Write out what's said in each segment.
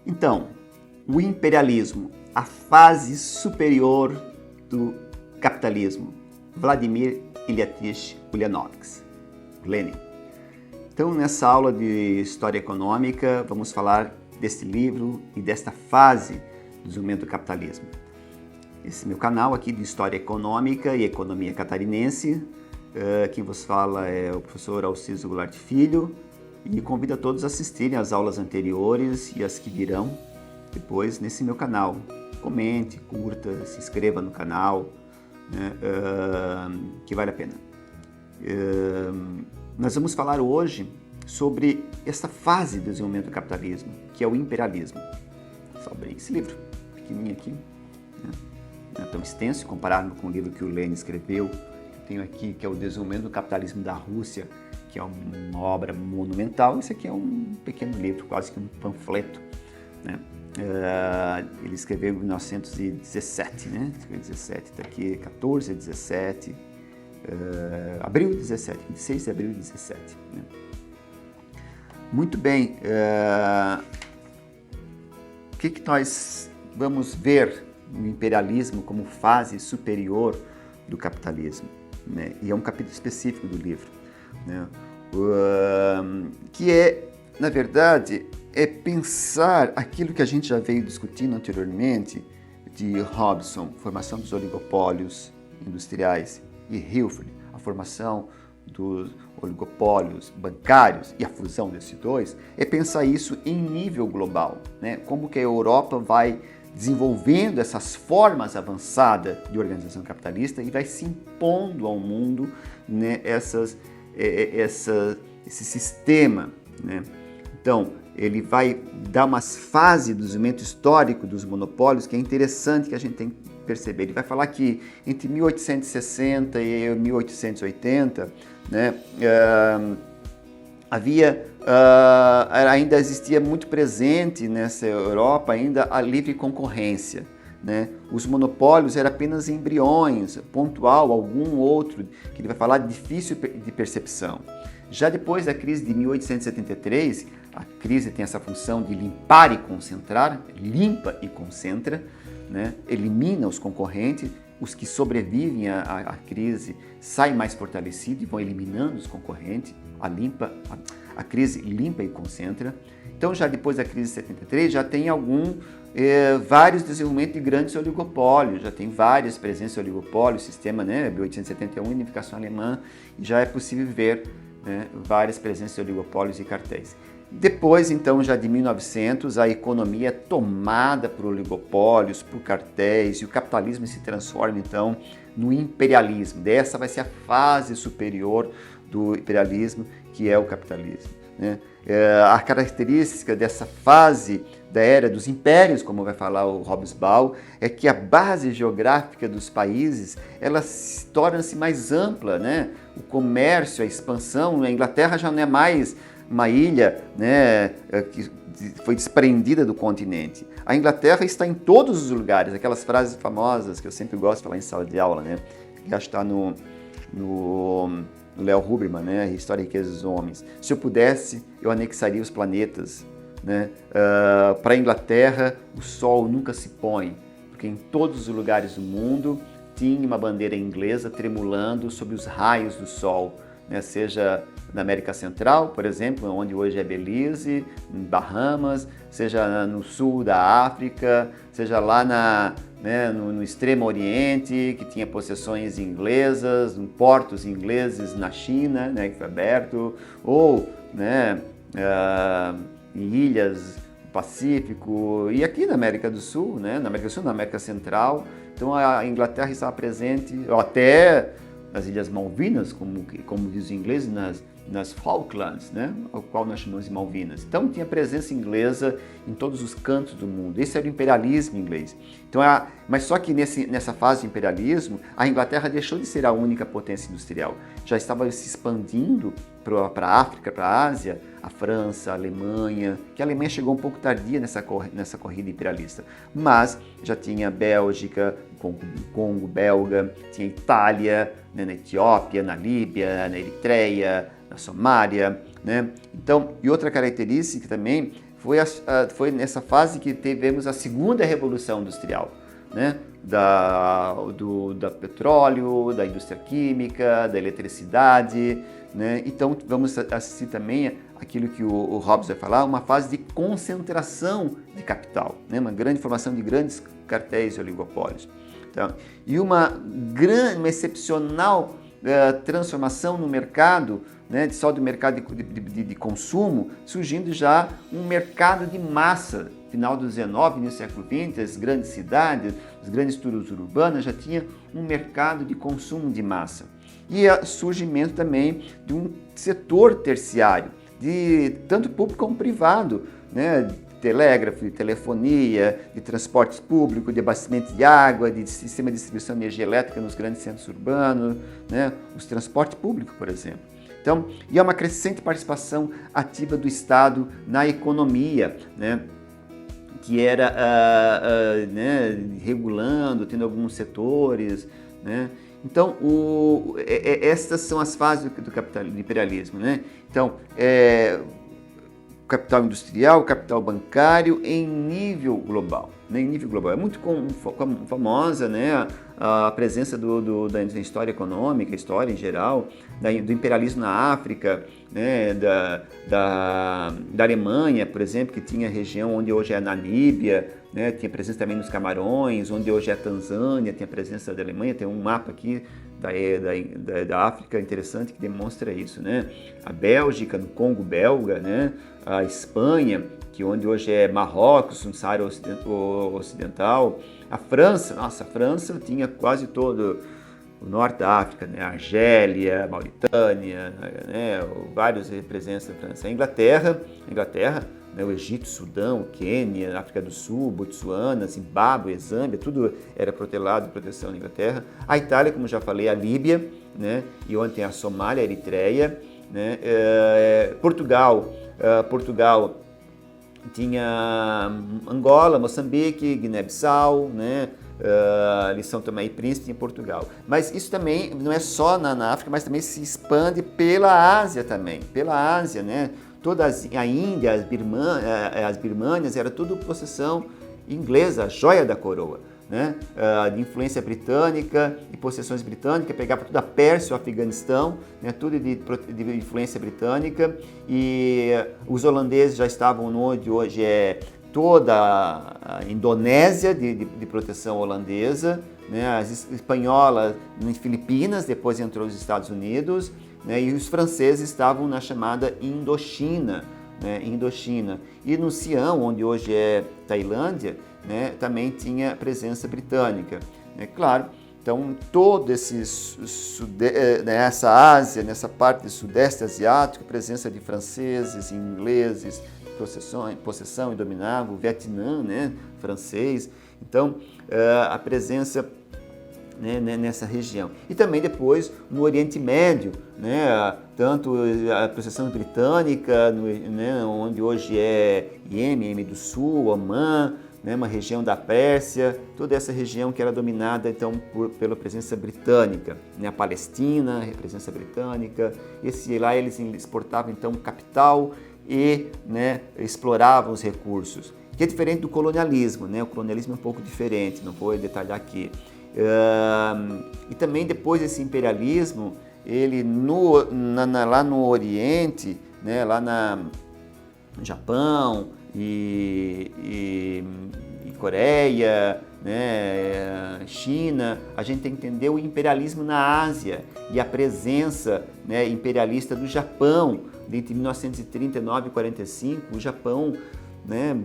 Então, o imperialismo, a fase superior do capitalismo. Vladimir Ilyich Ulyanovsky, Lenin. Então, nessa aula de História Econômica, vamos falar deste livro e desta fase do desenvolvimento do capitalismo. Esse meu canal aqui de História Econômica e Economia Catarinense. Quem vos fala é o professor Alciso Goulart Filho e convido a todos a assistirem às aulas anteriores e as que virão depois nesse meu canal. Comente, curta, se inscreva no canal, né, que vale a pena. Nós vamos falar hoje sobre essa fase do desenvolvimento do capitalismo, que é o imperialismo. Só abrir esse livro, pequenininho aqui, né? Não é tão extenso comparado com o livro que o Lenin escreveu. Eu tenho aqui, que é o Desenvolvimento do Capitalismo da Rússia, que é uma obra monumental. Esse aqui é um pequeno livro, quase que um panfleto, né? Ele escreveu em 1917, né? 17, está aqui 14, 17, abril de 17, 26 de abril de 17. Né? Muito bem, o que nós vamos ver no imperialismo como fase superior do capitalismo? Né? E é um capítulo específico do livro, né? Que é, na verdade, é pensar aquilo que a gente já veio discutindo anteriormente de Hobson, formação dos oligopólios industriais, e Hilford, a formação dos oligopólios bancários e a fusão desses dois, é pensar isso em nível global, né? Como que a Europa vai desenvolvendo essas formas avançadas de organização capitalista e vai se impondo ao mundo, né, esse sistema, né? Então, ele vai dar umas fases do desenvolvimento histórico dos monopólios que é interessante que a gente tem que perceber. Ele vai falar que entre 1860 e 1880, né, ainda existia muito presente nessa Europa ainda a livre concorrência, né? Os monopólios eram apenas embriões, pontual, algum outro, que ele vai falar difícil de percepção. Já depois da crise de 1873, a crise tem essa função de limpar e concentrar, limpa e concentra, né? Elimina os concorrentes, os que sobrevivem à crise saem mais fortalecidos e vão eliminando os concorrentes, a crise limpa e concentra. Então, já depois da crise de 73, já tem vários desenvolvimentos de grandes oligopólios, já tem várias presenças de oligopólios, sistema, né, 1871, unificação alemã, e já é possível ver, né, várias presenças de oligopólios e cartéis. Depois, então, já de 1900, a economia é tomada por oligopólios, por cartéis, e o capitalismo se transforma, então, no imperialismo. Dessa vai ser a fase superior do imperialismo, que é o capitalismo, né? A característica dessa fase da era dos impérios, como vai falar o Hobsbawm, é que a base geográfica dos países ela torna-se mais ampla, né? O comércio, a expansão, a Inglaterra já não é mais uma ilha, né, que foi desprendida do continente. A Inglaterra está em todos os lugares, aquelas frases famosas que eu sempre gosto de falar em sala de aula, né? Que já está no Léo Huberman, né? História e Riqueza dos Homens. Se eu pudesse, eu anexaria os planetas, né? Para a Inglaterra, o sol nunca se põe, porque em todos os lugares do mundo tinha uma bandeira inglesa tremulando sob os raios do sol, né? Seja na América Central, por exemplo, onde hoje é Belize, em Bahamas, seja no sul da África, seja lá no Extremo Oriente, que tinha possessões inglesas, portos ingleses na China, né, que foi aberto, ou, né, em ilhas do Pacífico, e aqui na América do Sul, né, na América do Sul, na América Central. Então a Inglaterra estava presente, ou até nas Ilhas Malvinas, como diz o inglês, nas Falklands, né, ao qual nós chamamos de Malvinas. Então tinha presença inglesa em todos os cantos do mundo. Esse era o imperialismo inglês. Então, mas só que nessa fase de imperialismo, a Inglaterra deixou de ser a única potência industrial. Já estava se expandindo para a África, para a Ásia, a França, a Alemanha, que a Alemanha chegou um pouco tardia nessa corrida imperialista, mas já tinha Bélgica, Congo belga, tinha Itália, né, na Etiópia, na Líbia, na Eritreia, na Somália, né? Então, e outra característica também foi nessa fase que tivemos a segunda revolução industrial, né? Da petróleo, da indústria química, da eletricidade, né? Então vamos assistir também aquilo que o Hobbes vai falar, uma fase de concentração de capital, né? Uma grande formação de grandes cartéis e oligopólios. Então, e uma excepcional transformação no mercado, né, só do mercado de consumo, surgindo já um mercado de massa. Final do XIX, início do século XX, as grandes cidades, as grandes estruturas urbanas já tinham um mercado de consumo de massa. E o surgimento também de um setor terciário, tanto público como privado, né, telégrafo, de telefonia, de transportes públicos, de abastecimento de água, de sistema de distribuição de energia elétrica nos grandes centros urbanos, né, os transportes públicos, por exemplo. Então, e há uma crescente participação ativa do Estado na economia, né, que era né, regulando, tendo alguns setores, né. Então, estas são as fases do imperialismo, né. Então, capital industrial, capital bancário em nível global, né? Em nível global. É muito famosa, né, a presença da história econômica, história em geral, do imperialismo na África, né, da Alemanha, por exemplo, que tinha a região onde hoje é a Namíbia, né, tinha presença também nos Camarões, onde hoje é a Tanzânia, tem a presença da Alemanha, tem um mapa aqui da África interessante que demonstra isso, né? A Bélgica, no Congo belga, né? A Espanha, que onde hoje é Marrocos, no Saara Ocidental. A França, nossa, a França tinha quase todo o norte da África, né? A Argélia, Mauritânia, né? Vários representantes da França. A Inglaterra, né? O Egito, Sudão, Quênia, África do Sul, Botsuana, Zimbábue, Zâmbia, tudo era protelado, proteção da Inglaterra. A Itália, como já falei, a Líbia, né? E onde tem a Somália, a Eritreia, né? Portugal tinha Angola, Moçambique, Guiné-Bissau, né? São Tomé e Príncipe em Portugal. Mas isso também não é só na África, mas também se expande pela Ásia também, pela Ásia, né? Toda a Índia, as Birmânias, era tudo possessão inglesa, a joia da coroa, né? De influência britânica e possessões britânicas, pegava tudo a Pérsia, o Afeganistão, né? Tudo de influência britânica, e os holandeses já estavam onde hoje é toda a Indonésia de proteção holandesa, né? As espanholas nas Filipinas, depois entrou os Estados Unidos, né? E os franceses estavam na chamada Indochina, né? E no Sião, onde hoje é Tailândia, né? Também tinha presença britânica, né? Claro, então todo nessa Ásia, nessa parte do Sudeste Asiático, presença de franceses, ingleses, possessão e dominava, o Vietnã, né, francês, então a presença, né, nessa região. E também depois no Oriente Médio, né, tanto a possessão britânica, né, onde hoje é Iêmen do Sul, Omã, né, uma região da Pérsia, toda essa região que era dominada então pela presença britânica, né, a Palestina, a presença britânica, lá eles exportavam então capital e, né, exploravam os recursos, que é diferente do colonialismo, né? O colonialismo é um pouco diferente, não vou detalhar aqui. E também depois desse imperialismo, ele lá no Oriente, né, lá no Japão e Coreia, né, China, a gente tem que entender o imperialismo na Ásia e a presença, né, imperialista do Japão. Entre 1939 e 1945, o Japão, né,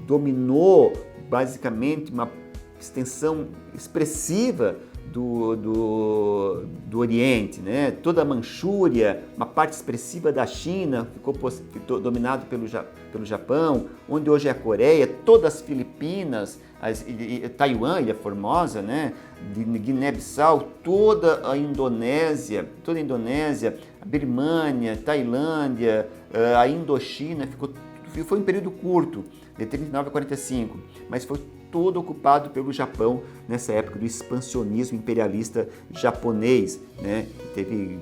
dominou basicamente uma extensão expressiva do Oriente, né? Toda a Manchúria, uma parte expressiva da China ficou dominado pelo Japão, onde hoje é a Coreia, todas as Filipinas, Taiwan, Ilha Formosa, né? De Guiné-Bissau, toda a Indonésia, a Birmânia, Tailândia, a Indochina, ficou foi um período curto, de 39 a 45, mas foi todo ocupado pelo Japão nessa época do expansionismo imperialista japonês, né? Teve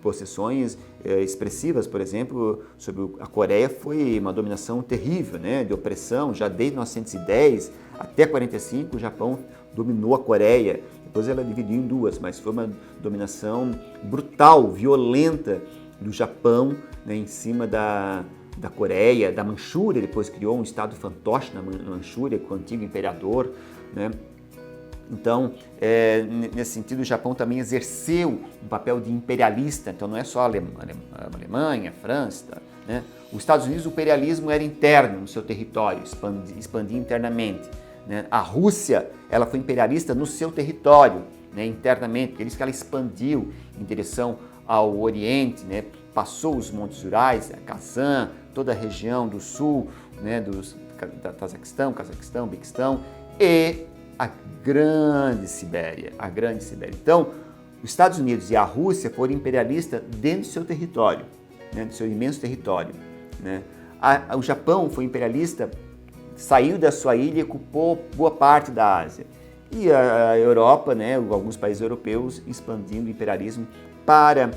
possessões expressivas, por exemplo, sobre a Coreia foi uma dominação terrível, né? De opressão, já desde 1910 até 45 o Japão dominou a Coreia. Depois ela dividiu em duas, mas foi uma dominação brutal, violenta do Japão, né, em cima da Coreia, da Manchúria. Depois criou um estado fantoche na Manchúria com o antigo imperador, né? Então, nesse sentido, o Japão também exerceu um papel de imperialista. Então, não é só a Alemanha, a França, né? Os Estados Unidos, o imperialismo era interno no seu território, expandia internamente, né? A Rússia, ela foi imperialista no seu território, né, internamente, por isso que ela expandiu em direção ao Oriente, né? Passou os Montes Urais, a Kazan, toda a região do sul, né, da Cazaquistão, Uzbequistão e a Grande Sibéria, Então, os Estados Unidos e a Rússia foram imperialistas dentro do seu território, né, do seu imenso território, né? O Japão foi imperialista, saiu da sua ilha e ocupou boa parte da Ásia. E a Europa, né, alguns países europeus expandindo o imperialismo para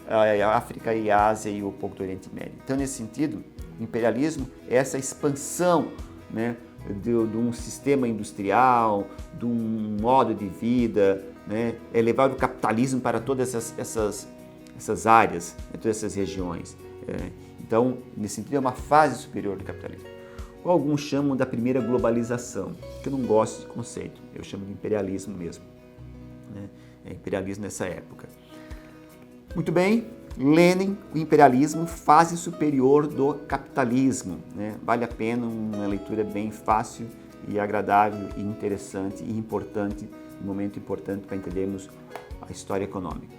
a África e a Ásia e um pouco do Oriente Médio. Então, nesse sentido, o imperialismo é essa expansão, né, de um sistema industrial, de um modo de vida, né, é levar o capitalismo para todas essas áreas, né, todas essas regiões. Então, nesse sentido, é uma fase superior do capitalismo. Ou alguns chamam da primeira globalização, que eu não gosto desse conceito, eu chamo de imperialismo mesmo, né? É imperialismo nessa época. Muito bem, Lenin, o imperialismo, fase superior do capitalismo, né? Vale a pena, uma leitura bem fácil e agradável e interessante e importante, um momento importante para entendermos a história econômica.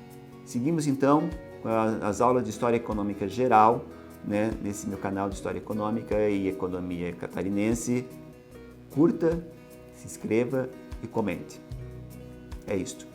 Seguimos então com as aulas de História Econômica Geral, né, nesse meu canal de História Econômica e Economia Catarinense. Curta, se inscreva e comente. É isto.